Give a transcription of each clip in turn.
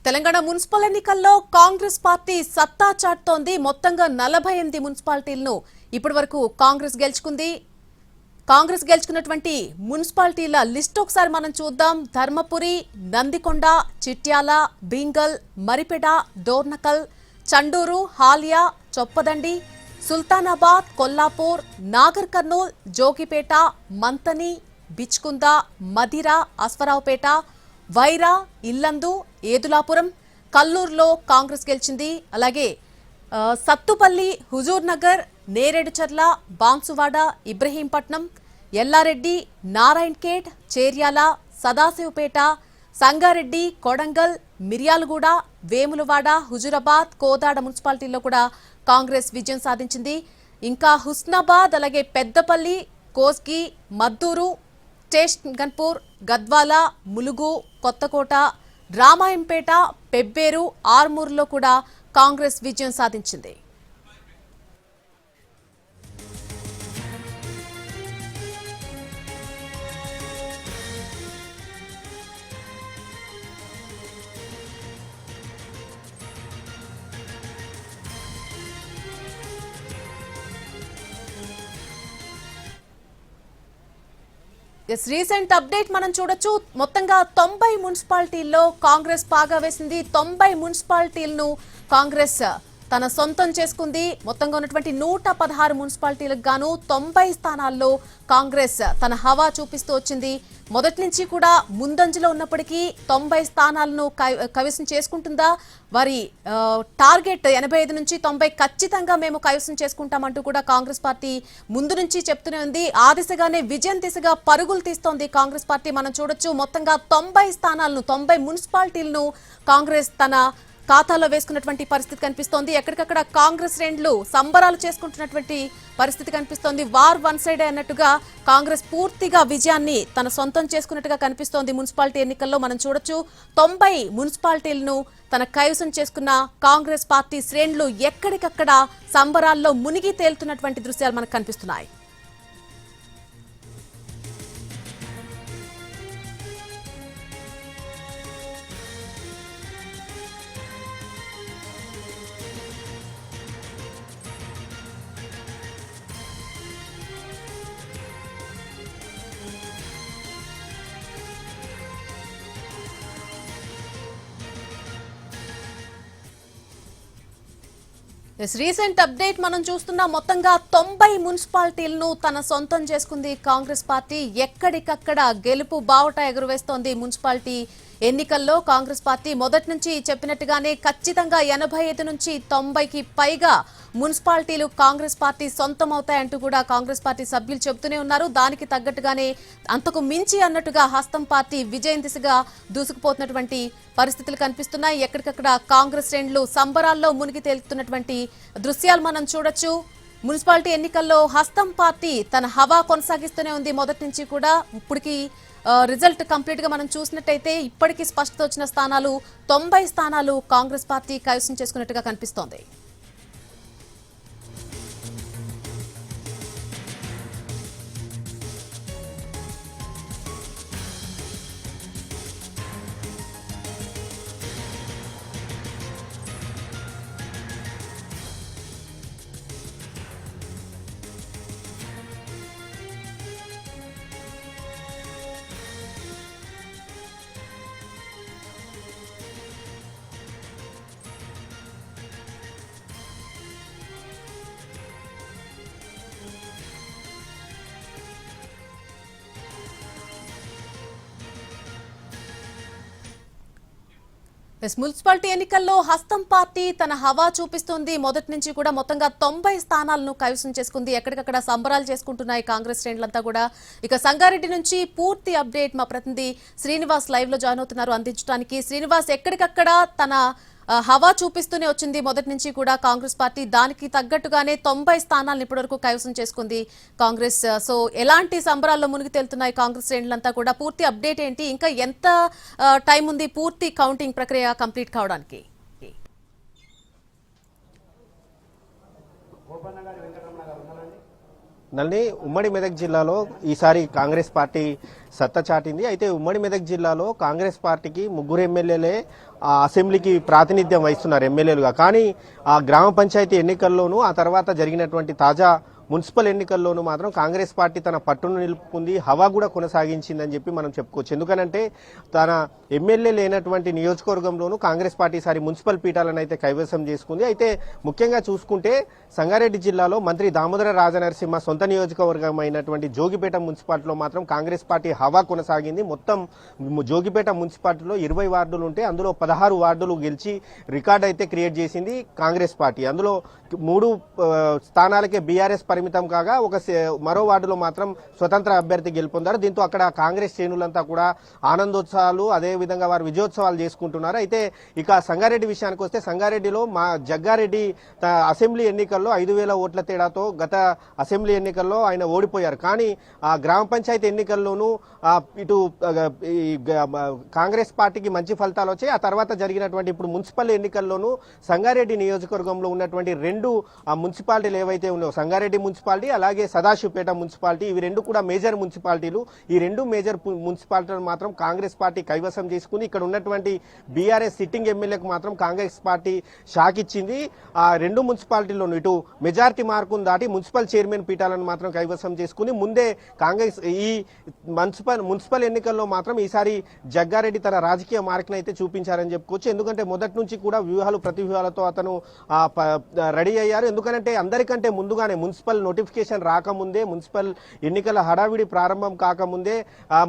Telangana municipal ఎన్నికల్లో Congress party సత్తా చాటుతోంది. మొత్తంగా 48 మున్సిపాలిటీలను ఇప్పటివరకు కాంగ్రెస్ గెలుచుకుంది. కాంగ్రెస్ గెలుచుకున్నటువంటి మున్సిపాలిటీల లిస్ట్ ఒకసారి మనం చూద్దాం. ధర్మపురి, నందికొండ, చిట్యాల, బీంగల్, మరిపెడ, డోర్నకల్, చండూరు, హాలియా, చొప్పదండి, సుల్తానాబాద్, కొల్లాపూర్, నాగర్ కర్నూల్, జోగిపేట, మంతని, బిచ్కుంద, మదిర, అశ్వరావుపేట, వైరా, ఇల్లందు, ఏదులాపురం, కల్లూరులో కాంగ్రెస్ గెలిచింది. అలాగే సత్తుపల్లి, హుజూర్ నగర్, నేరేడుచర్ల, బాన్సువాడ, ఇబ్రహీంపట్నం, ఎల్లారెడ్డి, నారాయణ్ ఖేడ్, చేర్యాల, సదాశివపేట, సంగారెడ్డి, కొడంగల్, మిర్యాలగూడ, వేములవాడ, హుజూరాబాద్, కోదాడ మున్సిపాలిటీల్లో కూడా కాంగ్రెస్ విజయం సాధించింది. ఇంకా హుస్నాబాద్, అలాగే పెద్దపల్లి, కోస్గి, మద్దూరు, స్టేషన్ గన్పూర్, గద్వాల, ములుగు, కొత్తకోట, రామాయంపేట, పెబ్బేరు, ఆర్మూర్లో కూడా కాంగ్రెస్ విజయం సాధించింది. రీసెంట్ అప్డేట్ మనం చూడొచ్చు. మొత్తంగా 90 మున్సిపాలిటీల్లో కాంగ్రెస్ పాగా వేసింది. 90 మున్సిపాలిటీలను కాంగ్రెస్ తన సొంతం చేసుకుంది. మొత్తంగా ఉన్నటువంటి 116 మున్సిపాలిటీలకు గాను 90 స్థానాల్లో కాంగ్రెస్ తన హవా చూపిస్తూ వచ్చింది. మొదటి నుంచి కూడా ముందంజలో ఉన్నప్పటికీ 90 స్థానాలను కైవసం చేసుకుంటుందా? వారి టార్గెట్ 85 నుంచి 90 ఖచ్చితంగా మేము కైవసం చేసుకుంటామంటూ కూడా కాంగ్రెస్ పార్టీ ముందు నుంచి చెప్తూనే ఉంది. ఆ దిశగానే విజయం దిశగా పరుగులు తీస్తోంది కాంగ్రెస్ పార్టీ. మనం చూడొచ్చు మొత్తంగా 90 స్థానాలను 90 మున్సిపాలిటీలను కాంగ్రెస్ తన ఖాతాలో వేసుకున్నటువంటి పరిస్థితి కనిపిస్తోంది. ఎక్కడికక్కడ కాంగ్రెస్ శ్రేణులు సంబరాలు చేసుకుంటున్నటువంటి పరిస్థితి కనిపిస్తోంది. వార్ వన్ సైడ్ అన్నట్టుగా కాంగ్రెస్ పూర్తిగా విజయాన్ని తన సొంతం చేసుకున్నట్టుగా కనిపిస్తోంది. మున్సిపాలిటీ ఎన్నికల్లో మనం చూడొచ్చు 90 మున్సిపాలిటీలను తన కైవసం చేసుకున్న కాంగ్రెస్ పార్టీ శ్రేణులు ఎక్కడికక్కడ సంబరాల్లో మునిగి తేలుతున్నటువంటి దృశ్యాలు మనకు కనిపిస్తున్నాయి. రీసెంట్ అప్డేట్ మనం చూస్తున్నాం. మొత్తంగా 90 మున్సిపాలిటీలను తన సొంతం చేసుకుంది కాంగ్రెస్ పార్టీ. ఎక్కడికక్కడ గెలుపు బావుట ఎగురవేస్తోంది. మున్సిపాలిటీ ఎన్నికల్లో కాంగ్రెస్ పార్టీ మొదటి నుంచి చెప్పినట్టుగానే ఖచ్చితంగా 85 నుంచి 90కి పైగా మున్సిపాలిటీలు కాంగ్రెస్ పార్టీ సొంతం అవుతాయంటూ కూడా కాంగ్రెస్ పార్టీ సభ్యులు చెబుతూనే ఉన్నారు. దానికి తగ్గట్టుగానే అంతకు మించి అన్నట్టుగా హస్తం పార్టీ విజయం దిశగా దూసుకుపోతున్నటువంటి పరిస్థితులు కనిపిస్తున్నాయి. ఎక్కడికక్కడ కాంగ్రెస్ శ్రేణులు సంబరాల్లో మునిగి తేలుతున్నటువంటి దృశ్యాలు మనం చూడొచ్చు. మున్సిపాలిటీ ఎన్నికల్లో హస్తం పార్టీ తన హవా కొనసాగిస్తూనే ఉంది మొదటి నుంచి కూడా. ఇప్పటికి రిజల్ట్ కంప్లీట్ గా మనం చూసినట్టయితే ఇప్పటికీ స్పష్టత వచ్చిన స్థానాలు 90 స్థానాలు కాంగ్రెస్ పార్టీ కైవసం చేసుకున్నట్టుగా కనిపిస్తోంది. మున్సిపాలిటీ ఎన్నికల్లో హస్తం పార్టీ తన హవా చూపిస్తుంది. మొదటి నుంచి కూడా మొత్తంగా 90 స్థానాలను కైవసం చేసుకుంది. ఎక్కడికక్కడ సంబరాలు చేసుకుంటున్నాయి కాంగ్రెస్ శ్రేణులంతా కూడా. ఇక సంగారెడ్డి నుంచి పూర్తి అప్డేట్ మా ప్రతినిధి శ్రీనివాస్ లైవ్ లో జాయిన్ అవుతున్నారు అందించడానికి. శ్రీనివాస్, ఎక్కడికక్కడ తన హవా చూపిస్తూనే వచ్చింది మొదటి నుంచి కూడా కాంగ్రెస్ పార్టీ. దానికి తగ్గట్టుగానే 90 స్థానాలను ఇప్పటివరకు కైవసం చేసుకుంది కాంగ్రెస్. సో ఎలాంటి సంబరాల్లో మునిగి తేలుతున్నాయి కాంగ్రెస్ శ్రేణులంతా కూడా? పూర్తి అప్డేట్ ఏంటి? ఇంకా ఎంత టైం ఉంది పూర్తి కౌంటింగ్ ప్రక్రియ కంప్లీట్ కావడానికి? నల్ని ఉమ్మడి మెదక్ జిల్లాలో ఈసారి కాంగ్రెస్ పార్టీ సత్తా చాటింది. అయితే ఉమ్మడి మెదక్ జిల్లాలో కాంగ్రెస్ పార్టీకి 3 ఎమ్మెల్యేలే అసెంబ్లీకి ప్రాతినిధ్యం వహిస్తున్నారు ఎమ్మెల్యేలుగా. కానీ ఆ గ్రామ పంచాయతీ ఎన్నికల్లోనూ ఆ తర్వాత జరిగినటువంటి తాజా మున్సిపల్ ఎన్నికల్లోనూ మాత్రం కాంగ్రెస్ పార్టీ తన పట్టును నిలుపుకుంది, హవా కూడా కొనసాగించిందని చెప్పి మనం చెప్పుకోవచ్చు. ఎందుకనంటే తన ఎమ్మెల్యే లేనటువంటి నియోజకవర్గంలోనూ కాంగ్రెస్ పార్టీ సారి మున్సిపల్ పీఠాలను అయితే కైవసం చేసుకుంది. అయితే ముఖ్యంగా చూసుకుంటే సంగారెడ్డి జిల్లాలో మంత్రి దామోదర రాజనరసింహ సొంత నియోజకవర్గం అయినటువంటి జోగిపేట మున్సిపాలిటీలో మాత్రం కాంగ్రెస్ పార్టీ హవా కొనసాగింది. మొత్తం జోగిపేట మున్సిపాలిటీలో 20 వార్డులు ఉంటే అందులో 16 వార్డులు గెలిచి రికార్డ్ అయితే క్రియేట్ చేసింది కాంగ్రెస్ పార్టీ. అందులో 3 స్థానాలకే బీఆర్ఎస్ పరిమితం కాగా మరో వార్డులో మాత్రం స్వతంత్ర అభ్యర్థి గెలుపొందారు. దీంతో అక్కడ కాంగ్రెస్ శ్రేణులంతా కూడా ఆనందోత్సవాలు అదేవిధంగా వారు విజయోత్సవాలు చేసుకుంటున్నారు. అయితే ఇక సంగారెడ్డి విషయానికి వస్తే సంగారెడ్డిలో జగ్గారెడ్డి అసెంబ్లీ ఎన్నికల్లో 5,000 ఓట్ల తేడాతో గత అసెంబ్లీ ఎన్నికల్లో ఆయన ఓడిపోయారు. కానీ ఆ గ్రామ పంచాయతీ ఎన్నికల్లోనూ ఇటు కాంగ్రెస్ పార్టీకి మంచి ఫలితాలు వచ్చాయి. ఆ తర్వాత జరిగినటువంటి ఇప్పుడు మున్సిపల్ ఎన్నికల్లోనూ సంగారెడ్డి నియోజకవర్గంలో ఉన్నటువంటి 2 మున్సిపాలిటీలు ఏవైతే ఉన్నాయో సంగారెడ్డి మున్సిపాలిటీ అలాగే సదాశివపేట మున్సిపాలిటీ, ఇవి 2 కూడా మేజర్ మున్సిపాలిటీలు. ఈ 2 మేజర్ మున్సిపాలిటీలు మాత్రం కాంగ్రెస్ పార్టీ కైవసం చేసుకుని ఇక్కడ ఉన్నటువంటి బీఆర్ఎస్ సిట్టింగ్ ఎమ్మెల్యేకు మాత్రం కాంగ్రెస్ పార్టీ షాక్ ఇచ్చింది. ఆ 2 మున్సిపాలిటీల్లోనూ ఇటు మెజార్టీ మార్కును దాటి మున్సిపల్ చైర్మన్ పీఠాలను మాత్రం కైవసం చేసుకుని ముందే కాంగ్రెస్ ఈ మున్సిపల్ ఎన్నికల్లో మాత్రం ఈసారి జగ్గారెడ్డి తన రాజకీయ మార్కును అయితే చూపించారని చెప్పుకోవచ్చు. ఎందుకంటే మొదటి నుంచి కూడా వ్యూహాలు ప్రతివ్యూహాలతో అతను రెడీ అయ్యారు. ఎందుకంటే అందరికంటే ముందుగానే మున్సిపల్ నోటిఫికేషన్ రాకముందే, మున్సిపల్ ఎన్నికల హడావిడి ప్రారంభం కాకముందే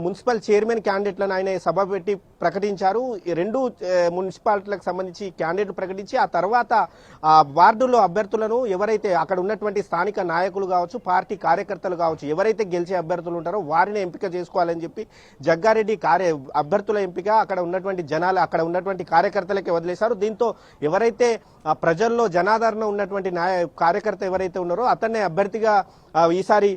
మున్సిపల్ చైర్మన్ క్యాండిడేట్లను ఆయన సభ పెట్టి ప్రకటించారు. 2 మున్సిపాలిటీలకు సంబంధించి క్యాండిడేట్లు ప్రకటించి ఆ తర్వాత వార్డుల్లో అభ్యర్థులను ఎవరైతే అక్కడ ఉన్నటువంటి స్థానిక నాయకులు కావచ్చు, పార్టీ కార్యకర్తలు కావచ్చు, ఎవరైతే గెలిచే అభ్యర్థులు ఉంటారో వారిని ఎంపిక చేసుకోవాలని చెప్పి జగ్గారెడ్డి అభ్యర్థుల ఎంపిక అక్కడ ఉన్నటువంటి జనాలు అక్కడ ఉన్నటువంటి కార్యకర్తలకే వదిలేశారు. దీంతో ఎవరైతే ప్రజల్లో జనాదరణ ఉన్నటువంటి కార్యకర్త ఎవరైతే ఉన్నారో అతన్నే అభ్యర్థిగా ఈసారి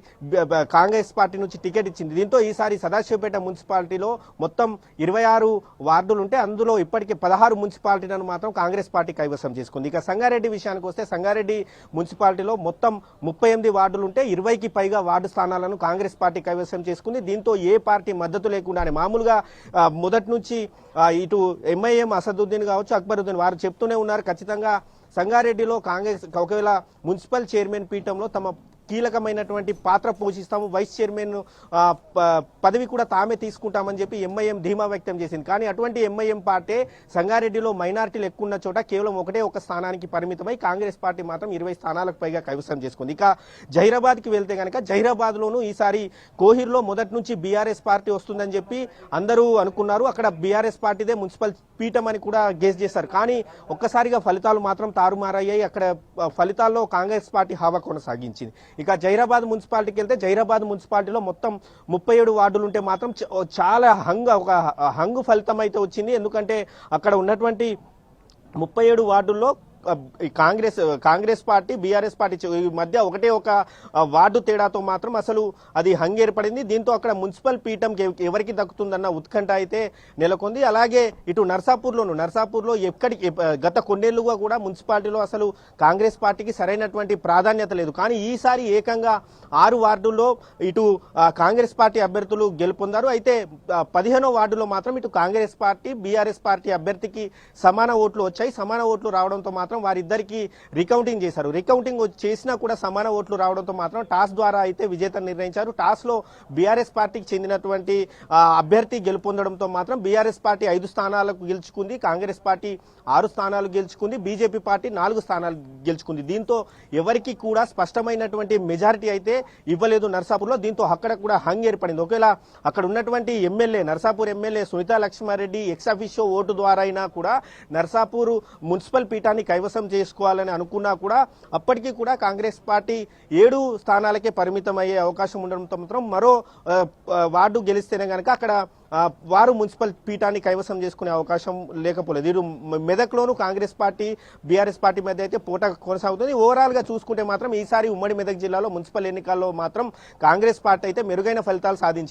కాంగ్రెస్ పార్టీ నుంచి టికెట్ ఇచ్చింది. దీంతో ఈసారి సదాశివపేట మున్సిపాలిటీలో మొత్తం 26 వార్డులు ఉంటే అందులో ఇప్పటికే 16 మున్సిపాలిటీలను మాత్రం కాంగ్రెస్ పార్టీ కైవసం చేసుకుంది. ఇక సంగారెడ్డి విషయానికి వస్తే సంగారెడ్డి మున్సిపాలిటీలో మొత్తం 38 వార్డులు ఉంటే 20కి పైగా వార్డు స్థానాలను కాంగ్రెస్ పార్టీ కైవసం చేసుకుంది. దీంతో ఏ పార్టీ మద్దతు లేకుండానే మామూలుగా మొదటి నుంచి ఇటు ఎంఐఎం అసదుద్దీన్ కావచ్చు, అక్బరుద్దీన్ వారు చెప్తూనే ఉన్నారు ఖచ్చితంగా సంగారెడ్డిలో కాంగ్రెస్ ఒకవేళ మున్సిపల్ చైర్మన్ పీఠంలో తమ కీలకమైనటువంటి పాత్ర పోషిస్తాము, వైస్ చైర్మన్ పదవి కూడా తామే తీసుకుంటామని చెప్పి ఎంఐఎం ధీమా వ్యక్తం చేసింది. కానీ అటువంటి ఎంఐఎం పార్టీ సంగారెడ్డిలో మైనారిటీలు ఎక్కువ ఉన్న చోట కేవలం ఒక స్థానానికి పరిమితమై కాంగ్రెస్ పార్టీ మాత్రం 20 స్థానాలకు పైగా కైవసం చేసుకుంది. ఇక జహీరాబాద్కి వెళ్తే కనుక జహీరాబాద్లోనూ ఈసారి కోహిర్లో మొదటి నుంచి బీఆర్ఎస్ పార్టీ వస్తుందని చెప్పి అందరూ అనుకున్నారు. అక్కడ బీఆర్ఎస్ పార్టీదే మున్సిపల్ పీఠం అని కూడా గెస్ చేశారు. కానీ ఒక్కసారిగా ఫలితాలు మాత్రం తారుమారయ్యాయి. అక్కడ ఫలితాల్లో కాంగ్రెస్ పార్టీ హావా కొనసాగించింది. ఇక జహీరాబాద్ మున్సిపాలిటీకి వెళ్తే జహీరాబాద్ మున్సిపాలిటీలో మొత్తం 37 వార్డులు ఉంటే మాత్రం చాలా హంగు ఫలితం అయితే వచ్చింది. ఎందుకంటే అక్కడ ఉన్నటువంటి 37 వార్డుల్లో కాంగ్రెస్ పార్టీ బీఆర్ఎస్ పార్టీ మధ్య ఒక వార్డు తేడాతో మాత్రం అసలు అది హంగేర్పడింది. దీంతో అక్కడ మున్సిపల్ పీఠం ఎవరికి దక్కుతుందన్న ఉత్కంఠ అయితే నెలకొంది. అలాగే ఇటు నర్సాపూర్లో గత కొన్నేళ్లుగా కూడా మున్సిపాలిటీలో అసలు కాంగ్రెస్ పార్టీకి సరైనటువంటి ప్రాధాన్యత లేదు. కానీ ఈసారి ఏకంగా 6 వార్డుల్లో ఇటు కాంగ్రెస్ పార్టీ అభ్యర్థులు గెలుపొందారు. అయితే 15వ వార్డులో మాత్రం ఇటు కాంగ్రెస్ పార్టీ బీఆర్ఎస్ పార్టీ అభ్యర్థికి సమాన ఓట్లు వచ్చాయి. సమాన ఓట్లు రావడంతో మాత్రం వారిద్దరికి రికౌంటింగ్ చేశారు. రికౌంటింగ్ చేసినా కూడా సమాన ఓట్లు రావడంతో మాత్రం టాస్ ద్వారా అయితే విజేతను నిర్ణయించారు. టాస్ లో బీఆర్ఎస్ పార్టీకి చెందినటువంటి అభ్యర్థి గెలుపొందడంతో మాత్రం బీఆర్ఎస్ పార్టీ 5 స్థానాలకు గెలుచుకుంది, కాంగ్రెస్ పార్టీ 6 స్థానాలు గెలుచుకుంది, బీజేపీ పార్టీ 4 స్థానాలు గెలుచుకుంది. దీంతో ఎవరికి కూడా స్పష్టమైనటువంటి మెజారిటీ అయితే ఇవ్వలేదు నర్సాపూర్లో. దీంతో అక్కడ కూడా హంగ్ ఏర్పడింది. ఒకవేళ అక్కడ ఉన్నటువంటి Narsapur MLA Sunitha Laxma Reddy ex officio vote ద్వారా అయినా కూడా నర్సాపూర్ మున్సిపల్ పీఠాన్ని కైవసం చేసుకోవాలని అనుకున్నా కూడా అప్పటికీ కూడా కాంగ్రెస్ పార్టీ 7 స్థానాలకే పరిమితం అయ్యే అవకాశం ఉండడంతో మాత్రం మరో వార్డు గెలిస్తేనే కనుక అక్కడ వారు మున్సిపల్ పీఠాన్ని కైవసం చేసుకునే అవకాశం లేకపోలేదు. ఇటు మెదక్లోనూ కాంగ్రెస్ పార్టీ బీఆర్ఎస్ పార్టీ మధ్య అయితే పోట కొనసాగుతుంది. ఓవరాల్ గా చూసుకుంటే మాత్రం ఈసారి ఉమ్మడి మెదక్ జిల్లాలో మున్సిపల్ ఎన్నికల్లో మాత్రం కాంగ్రెస్ పార్టీ అయితే మెరుగైన ఫలితాలు సాధించింది.